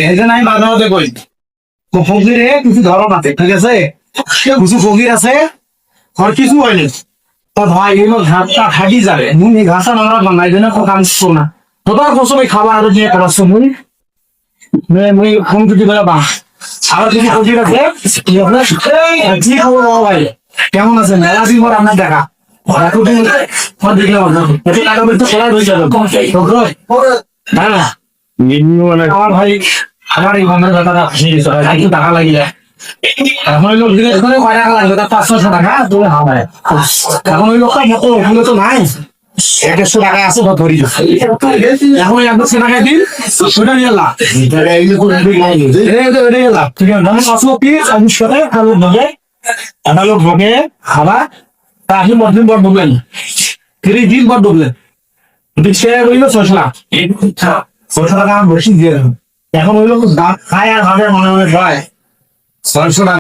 এই যে নাই মাঝে মাঝে কই ফকিরে কিছু ধরো না ঠিক আছে, কিছু ফকির আছে আর কিছু হয়নি। তো ভাই এগুলো ঘাটটা খাটি যাবে মুই এই ঘাসা নোংরা বানাই দেনা তো কাম করছো না তোর কোসমে খাবার আরো দিয়ে করাচ্ছ মুই ফোন যদি করে বা আর কিছু ফকির আছে কি খবর বাবা ভাই কেমন আছেন? এলাদিন পর আপনার দেখা এতদিন পর দেখলাম একটু টাকা পয়সা করার হয়ে যাবে হ্যাঁ আমার ভাই আমার এই বান্ধব দাদারা একটু টাকা লাগিয়ে এখন ওই লোক দিনে কয় টাকা লাগবে তার 500 টাকা তুমি হামায় এখন ওই লোকটা মতো ওগুলো তো নাই 100 টাকা আছে তো ধরি এখন ওই 100 টাকা দিন ওটা নিয়ে লাভ লাভ ঠিক আছে মানে আসলো কি আমি সাথে আলু ভোগে আলু ভোগে খাবা তা আসলে মধ্যম বর ডুবলেন 3 দিন বর ডুবলেন সে রইল 6 লাখ 6 টাকা বেশি দিয়ে এখন ওই লোক খায় আর ভাবে মনে মনে খায় 600 টাকা